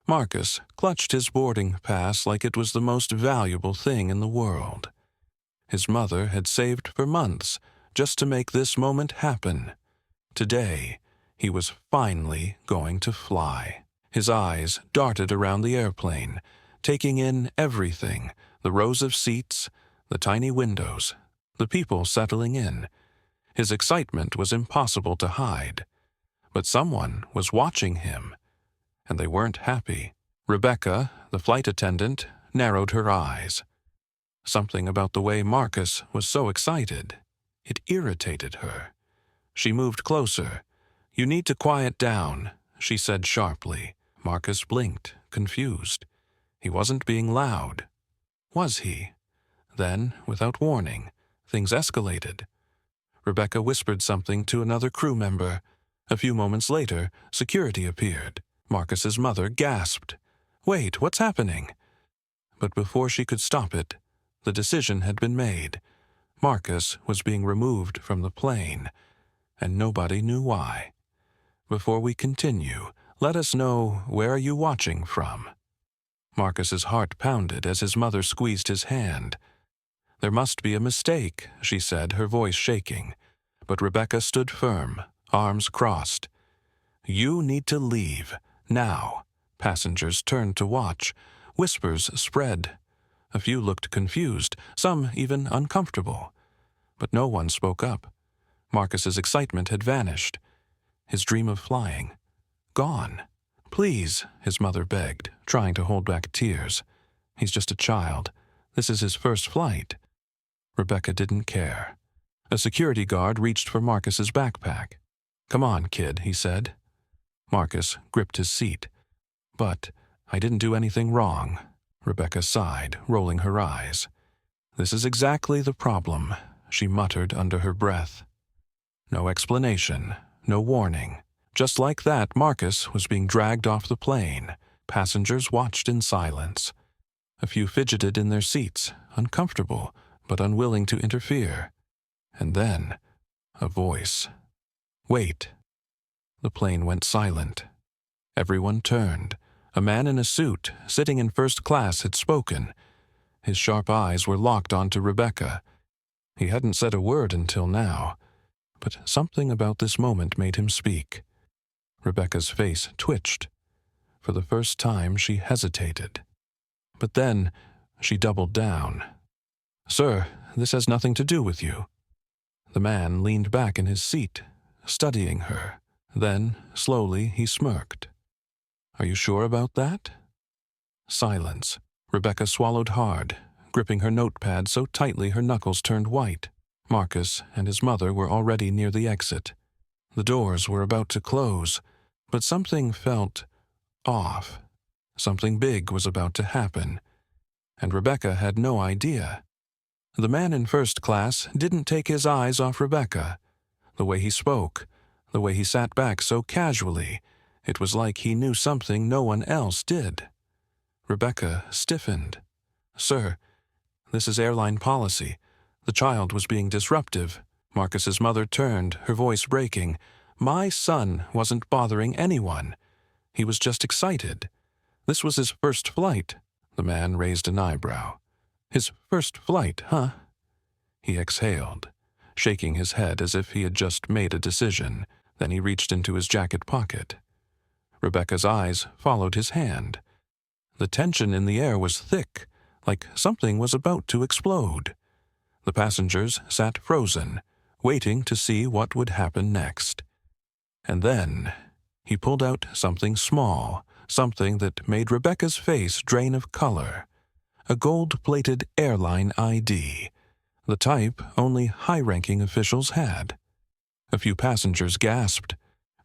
Marcus clutched his boarding pass like it was the most valuable thing in the world. His mother had saved for months just to make this moment happen. Today, he was finally going to fly. His eyes darted around the airplane, taking in everything, the rows of seats, the tiny windows, the people settling in. His excitement was impossible to hide. But someone was watching him, and they weren't happy. Rebecca, the flight attendant, narrowed her eyes. Something about the way Marcus was so excited. It irritated her. She moved closer. "You need to quiet down," she said sharply. Marcus blinked, confused. He wasn't being loud. Was he? Then, without warning, things escalated. Rebecca whispered something to another crew member. A few moments later, security appeared. Marcus's mother gasped. "Wait, what's happening?" But before she could stop it, the decision had been made. Marcus was being removed from the plane, and nobody knew why. Before we continue, let us know, where are you watching from? Marcus's heart pounded as his mother squeezed his hand. "There must be a mistake," she said, her voice shaking. But Rebecca stood firm, arms crossed. "You need to leave, now." Passengers turned to watch. Whispers spread. A few looked confused, some even uncomfortable. But no one spoke up. Marcus's excitement had vanished. His dream of flying, gone. "Please," his mother begged, trying to hold back tears. "He's just a child. This is his first flight." Rebecca didn't care. A security guard reached for Marcus's backpack. "Come on, kid," he said. Marcus gripped his seat. "But I didn't do anything wrong." Rebecca sighed, rolling her eyes. "This is exactly the problem," she muttered under her breath. No explanation, no warning. Just like that, Marcus was being dragged off the plane. Passengers watched in silence. A few fidgeted in their seats, uncomfortable, but unwilling to interfere. And then, a voice. "Wait." The plane went silent. Everyone turned. A man in a suit, sitting in first class, had spoken. His sharp eyes were locked onto Rebecca. He hadn't said a word until now, but something about this moment made him speak. Rebecca's face twitched. For the first time, she hesitated. But then, she doubled down. "Sir, this has nothing to do with you." The man leaned back in his seat, studying her. Then, slowly, he smirked. "Are you sure about that?" Silence. Rebecca swallowed hard, gripping her notepad so tightly her knuckles turned white. Marcus and his mother were already near the exit. The doors were about to close, but something felt off. Something big was about to happen, and Rebecca had no idea. The man in first class didn't take his eyes off Rebecca. The way he spoke, the way he sat back so casually, it was like he knew something no one else did. Rebecca stiffened. "Sir, this is airline policy. The child was being disruptive." Marcus's mother turned, her voice breaking. "My son wasn't bothering anyone. He was just excited. This was his first flight." The man raised an eyebrow. "His first flight, huh?" He exhaled, shaking his head as if he had just made a decision. Then he reached into his jacket pocket. Rebecca's eyes followed his hand. The tension in the air was thick, like something was about to explode. The passengers sat frozen, waiting to see what would happen next. And then he pulled out something small, something that made Rebecca's face drain of color. A gold-plated airline ID, the type only high-ranking officials had. A few passengers gasped.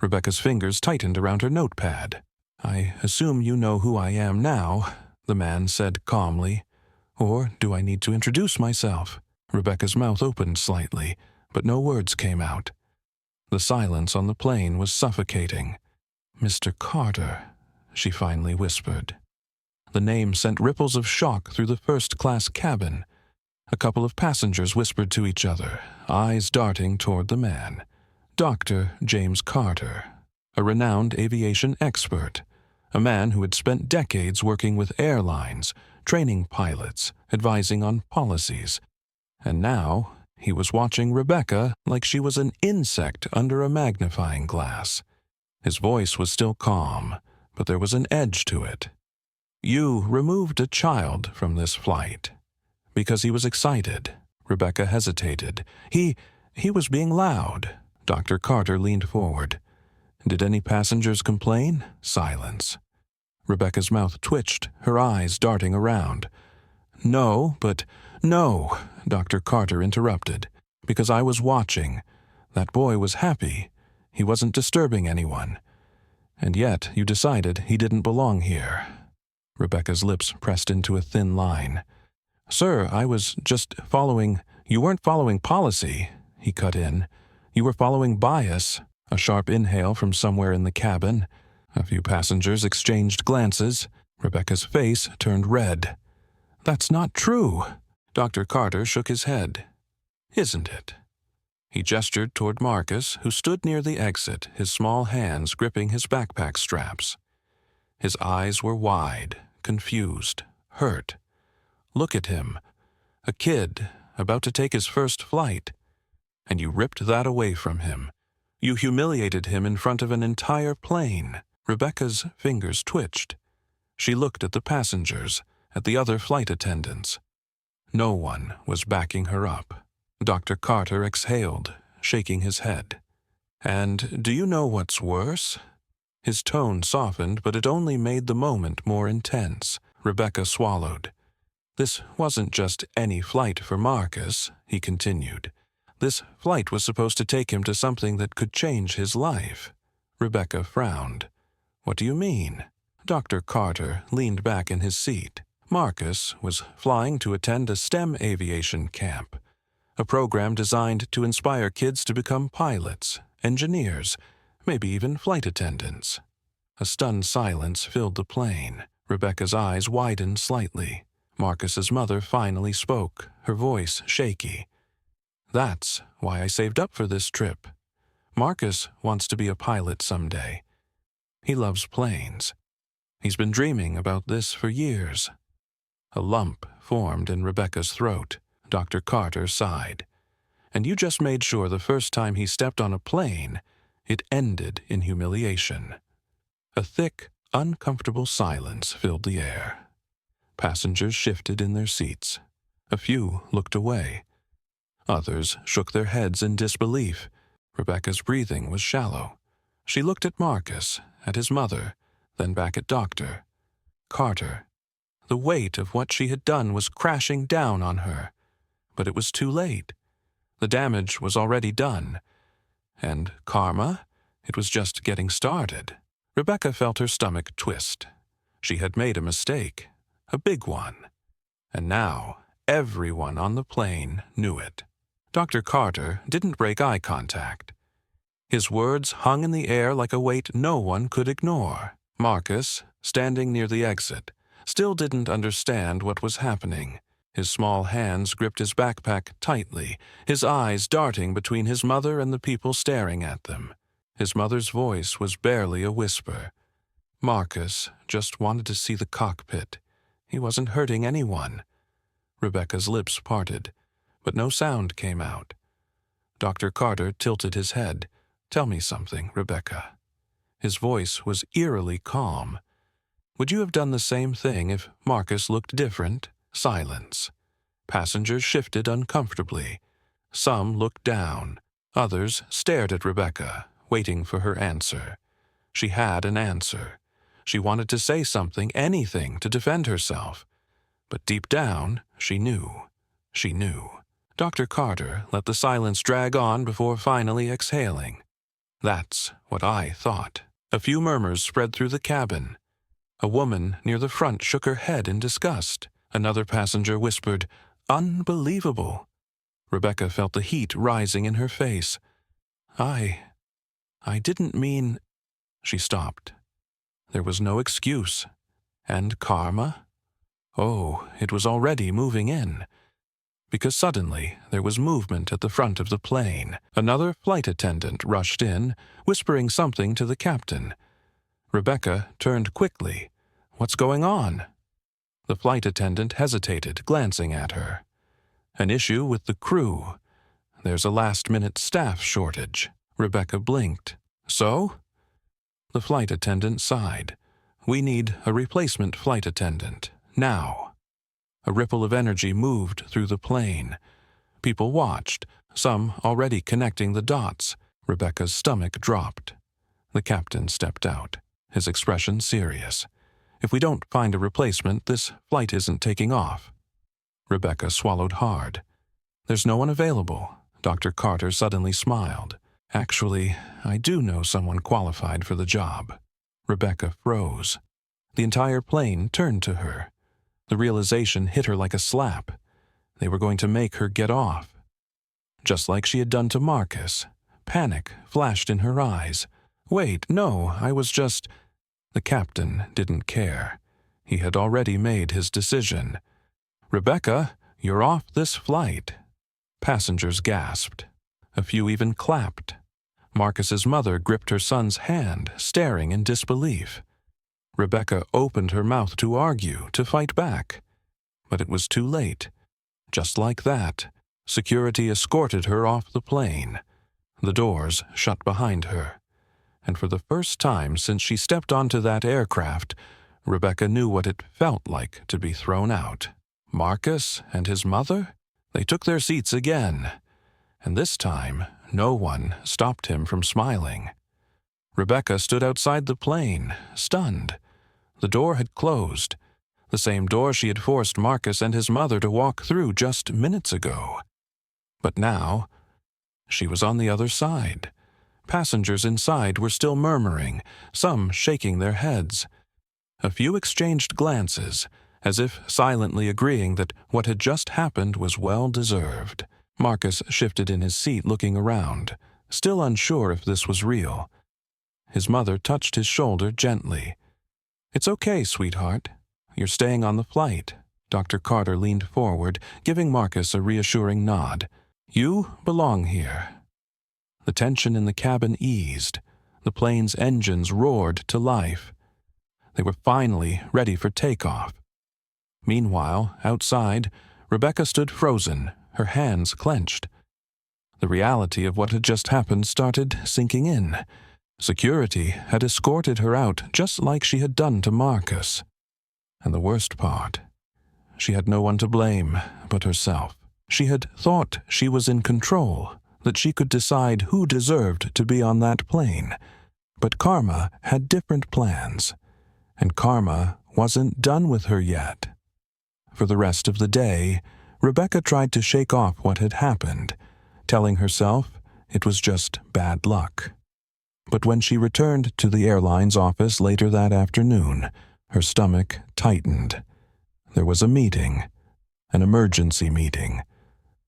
Rebecca's fingers tightened around her notepad. "I assume you know who I am now," the man said calmly. "Or do I need to introduce myself?" Rebecca's mouth opened slightly, but no words came out. The silence on the plane was suffocating. "Mr. Carter," she finally whispered. The name sent ripples of shock through the first-class cabin. A couple of passengers whispered to each other, eyes darting toward the man. Dr. James Carter, a renowned aviation expert, a man who had spent decades working with airlines, training pilots, advising on policies. And now he was watching Rebecca like she was an insect under a magnifying glass. His voice was still calm, but there was an edge to it. "You removed a child from this flight." Because he was excited. Rebecca hesitated. He was being loud. Dr. Carter leaned forward. "Did any passengers complain?" Silence. Rebecca's mouth twitched, her eyes darting around. "No, Dr. Carter interrupted. "Because I was watching. That boy was happy. He wasn't disturbing anyone. And yet you decided he didn't belong here." Rebecca's lips pressed into a thin line. "Sir, I was just following—" "You weren't following policy," he cut in. "You were following bias." A sharp inhale from somewhere in the cabin. A few passengers exchanged glances. Rebecca's face turned red. "That's not true." Dr. Carter shook his head. "Isn't it?" He gestured toward Marcus, who stood near the exit, his small hands gripping his backpack straps. His eyes were wide, confused, hurt. "Look at him. A kid, about to take his first flight. And you ripped that away from him. You humiliated him in front of an entire plane." Rebecca's fingers twitched. She looked at the passengers, at the other flight attendants. No one was backing her up. Dr. Carter exhaled, shaking his head. "And do you know what's worse?" His tone softened, but it only made the moment more intense. Rebecca swallowed. "This wasn't just any flight for Marcus," he continued. "This flight was supposed to take him to something that could change his life." Rebecca frowned. "What do you mean?" Dr. Carter leaned back in his seat. Marcus was flying to attend a STEM aviation camp, a program designed to inspire kids to become pilots, engineers, maybe even flight attendants. A stunned silence filled the plane. Rebecca's eyes widened slightly. Marcus's mother finally spoke, her voice shaky. "That's why I saved up for this trip. Marcus wants to be a pilot someday. He loves planes. He's been dreaming about this for years." A lump formed in Rebecca's throat. Dr. Carter sighed. "And you just made sure the first time he stepped on a plane, it ended in humiliation." A thick, uncomfortable silence filled the air. Passengers shifted in their seats. A few looked away. Others shook their heads in disbelief. Rebecca's breathing was shallow. She looked at Marcus, at his mother, then back at Dr. Carter. The weight of what she had done was crashing down on her. But it was too late. The damage was already done. And karma? It was just getting started. Rebecca felt her stomach twist. She had made a mistake, a big one. And now everyone on the plane knew it. Dr. Carter didn't break eye contact. His words hung in the air like a weight no one could ignore. Marcus, standing near the exit, still didn't understand what was happening. His small hands gripped his backpack tightly, his eyes darting between his mother and the people staring at them. His mother's voice was barely a whisper. Marcus just wanted to see the cockpit. He wasn't hurting anyone. Rebecca's lips parted, but no sound came out. Dr. Carter tilted his head. "Tell me something, Rebecca." His voice was eerily calm. "Would you have done the same thing if Marcus looked different?" Silence. Passengers shifted uncomfortably. Some looked down. Others stared at Rebecca, waiting for her answer. She had an answer. She wanted to say something, anything, to defend herself. But deep down, she knew. She knew. Dr. Carter let the silence drag on before finally exhaling. "That's what I thought." A few murmurs spread through the cabin. A woman near the front shook her head in disgust. Another passenger whispered, "Unbelievable." Rebecca felt the heat rising in her face. I didn't mean—" She stopped. There was no excuse. And karma? Oh, it was already moving in. Because suddenly there was movement at the front of the plane. Another flight attendant rushed in, whispering something to the captain. Rebecca turned quickly. "What's going on?" The flight attendant hesitated, glancing at her. "An issue with the crew. There's a last-minute staff shortage." Rebecca blinked. "So?" The flight attendant sighed. "We need a replacement flight attendant. Now." A ripple of energy moved through the plane. People watched, some already connecting the dots. Rebecca's stomach dropped. The captain stepped out, his expression serious. "If we don't find a replacement, this flight isn't taking off." Rebecca swallowed hard. "There's no one available." Dr. Carter suddenly smiled. "Actually, I do know someone qualified for the job." Rebecca froze. The entire plane turned to her. The realization hit her like a slap. They were going to make her get off. Just like she had done to Marcus. Panic flashed in her eyes. "Wait, no, I was just—" The captain didn't care. He had already made his decision. "Rebecca, you're off this flight." Passengers gasped. A few even clapped. Marcus's mother gripped her son's hand, staring in disbelief. Rebecca opened her mouth to argue, to fight back. But it was too late. Just like that, security escorted her off the plane. The doors shut behind her. And for the first time since she stepped onto that aircraft, Rebecca knew what it felt like to be thrown out. Marcus and his mother? They took their seats again. And this time, no one stopped him from smiling. Rebecca stood outside the plane, stunned. The door had closed, the same door she had forced Marcus and his mother to walk through just minutes ago. But now, she was on the other side. Passengers inside were still murmuring, some shaking their heads. A few exchanged glances, as if silently agreeing that what had just happened was well-deserved. Marcus shifted in his seat, looking around, still unsure if this was real. His mother touched his shoulder gently. "It's okay, sweetheart. You're staying on the flight." Dr. Carter leaned forward, giving Marcus a reassuring nod. "You belong here." The tension in the cabin eased. The plane's engines roared to life. They were finally ready for takeoff. Meanwhile, outside, Rebecca stood frozen, her hands clenched. The reality of what had just happened started sinking in. Security had escorted her out just like she had done to Marcus. And the worst part, she had no one to blame but herself. She had thought she was in control, that she could decide who deserved to be on that plane. But karma had different plans, and karma wasn't done with her yet. For the rest of the day, Rebecca tried to shake off what had happened, telling herself it was just bad luck. But when she returned to the airline's office later that afternoon, her stomach tightened. There was a meeting, an emergency meeting.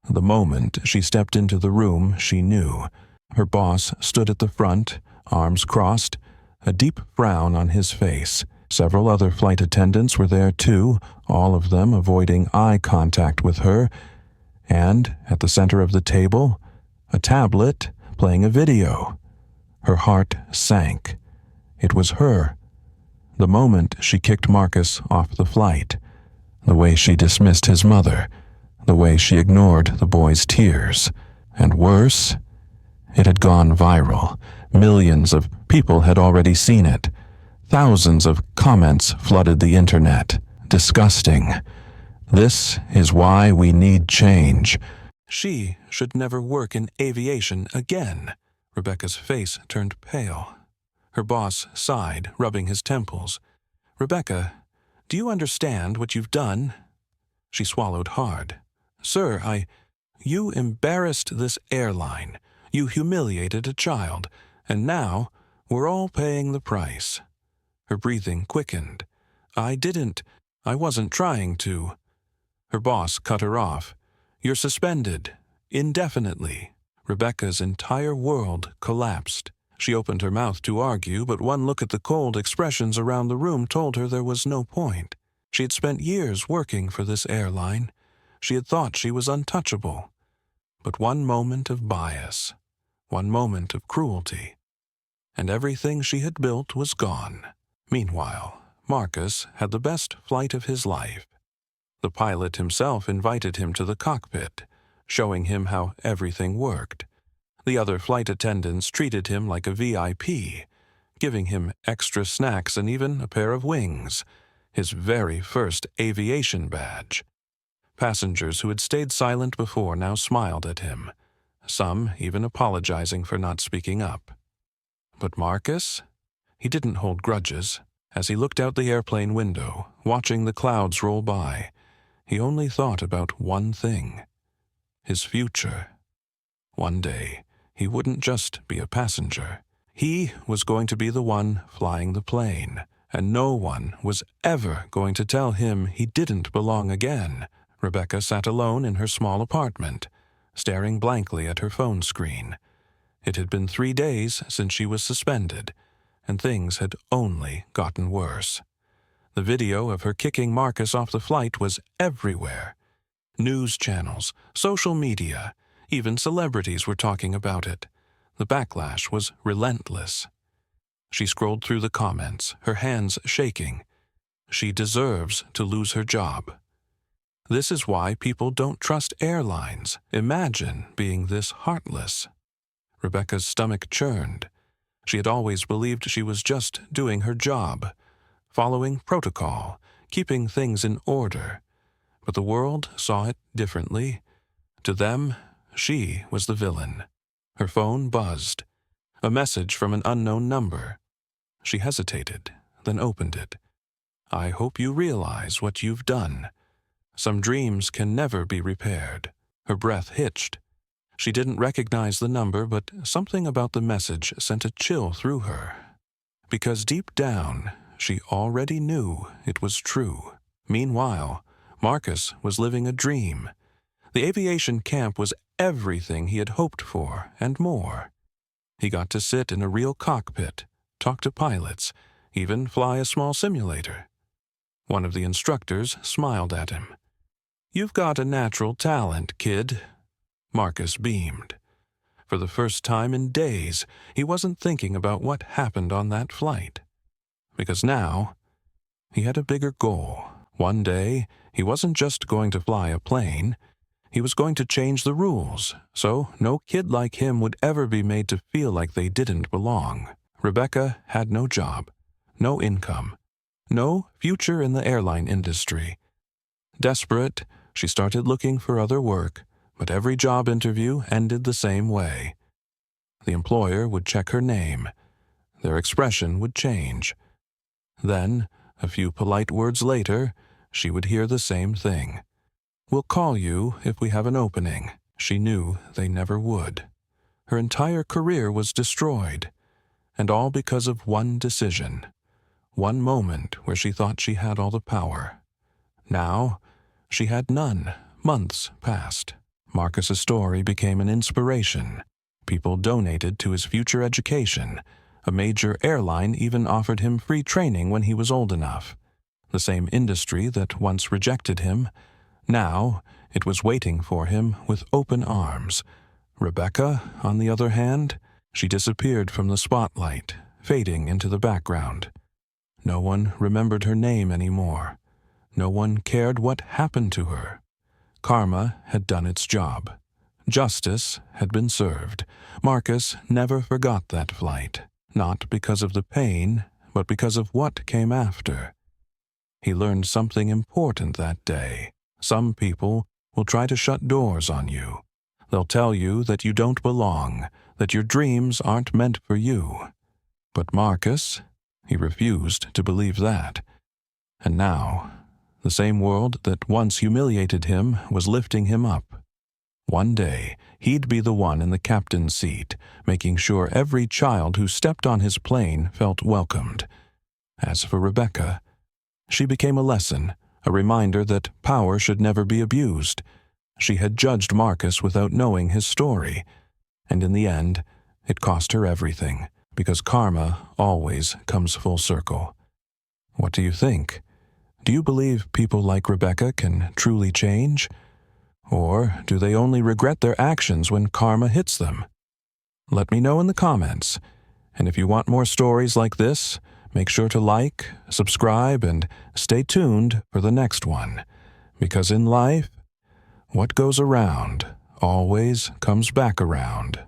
The moment she stepped into the room, she knew. Her boss stood at the front, arms crossed, a deep frown on his face. Several other flight attendants were there too, all of them avoiding eye contact with her. And, at the center of the table, a tablet playing a video. Her heart sank. It was her. The moment she kicked Marcus off the flight, the way she dismissed his mother, the way she ignored the boy's tears. And worse, it had gone viral. Millions of people had already seen it. Thousands of comments flooded the internet. Disgusting. This is why we need change. She should never work in aviation again. Rebecca's face turned pale. Her boss sighed, rubbing his temples. "Rebecca, do you understand what you've done?" She swallowed hard. "Sir, You embarrassed this airline. You humiliated a child. And now, we're all paying the price." Her breathing quickened. I wasn't trying to." Her boss cut her off. "You're suspended. Indefinitely." Rebecca's entire world collapsed. She opened her mouth to argue, but one look at the cold expressions around the room told her there was no point. She had spent years working for this airline. She had thought she was untouchable. But one moment of bias, one moment of cruelty, and everything she had built was gone. Meanwhile, Marcus had the best flight of his life. The pilot himself invited him to the cockpit, showing him how everything worked. The other flight attendants treated him like a VIP, giving him extra snacks and even a pair of wings, his very first aviation badge. Passengers who had stayed silent before now smiled at him, some even apologizing for not speaking up. But Marcus? He didn't hold grudges. As he looked out the airplane window, watching the clouds roll by, he only thought about one thing: his future. One day, he wouldn't just be a passenger. He was going to be the one flying the plane, and no one was ever going to tell him he didn't belong again. Rebecca sat alone in her small apartment, staring blankly at her phone screen. It had been 3 days since she was suspended, and things had only gotten worse. The video of her kicking Marcus off the flight was everywhere. News channels, social media, even celebrities were talking about it. The backlash was relentless. She scrolled through the comments, her hands shaking. She deserves to lose her job. This is why people don't trust airlines. Imagine being this heartless. Rebecca's stomach churned. She had always believed she was just doing her job, following protocol, keeping things in order. But the world saw it differently. To them, she was the villain. Her phone buzzed. A message from an unknown number. She hesitated, then opened it. "I hope you realize what you've done. Some dreams can never be repaired." Her breath hitched. She didn't recognize the number, but something about the message sent a chill through her. Because deep down, she already knew it was true. Meanwhile, Marcus was living a dream. The aviation camp was everything he had hoped for and more. He got to sit in a real cockpit, talk to pilots, even fly a small simulator. One of the instructors smiled at him. "You've got a natural talent, kid." Marcus beamed. For the first time in days, he wasn't thinking about what happened on that flight. Because now, he had a bigger goal. One day, he wasn't just going to fly a plane. He was going to change the rules, so no kid like him would ever be made to feel like they didn't belong. Rebecca had no job, no income, no future in the airline industry. Desperate, she started looking for other work, but every job interview ended the same way. The employer would check her name. Their expression would change. Then, a few polite words later, she would hear the same thing. "We'll call you if we have an opening." She knew they never would. Her entire career was destroyed, and all because of one decision. One moment where she thought she had all the power. Now, she had none. Months passed. Marcus's story became an inspiration. People donated to his future education. A major airline even offered him free training when he was old enough. The same industry that once rejected him, now it was waiting for him with open arms. Rebecca, on the other hand, she disappeared from the spotlight, fading into the background. No one remembered her name anymore. No one cared what happened to her. Karma had done its job. Justice had been served. Marcus never forgot that flight, not because of the pain, but because of what came after. He learned something important that day. Some people will try to shut doors on you. They'll tell you that you don't belong, that your dreams aren't meant for you. But Marcus, he refused to believe that. And now, the same world that once humiliated him was lifting him up. One day, he'd be the one in the captain's seat, making sure every child who stepped on his plane felt welcomed. As for Rebecca, she became a lesson, a reminder that power should never be abused. She had judged Marcus without knowing his story, and in the end, it cost her everything, because karma always comes full circle. What do you think? Do you believe people like Rebecca can truly change? Or do they only regret their actions when karma hits them? Let me know in the comments. And if you want more stories like this, make sure to like, subscribe, and stay tuned for the next one. Because in life, what goes around always comes back around.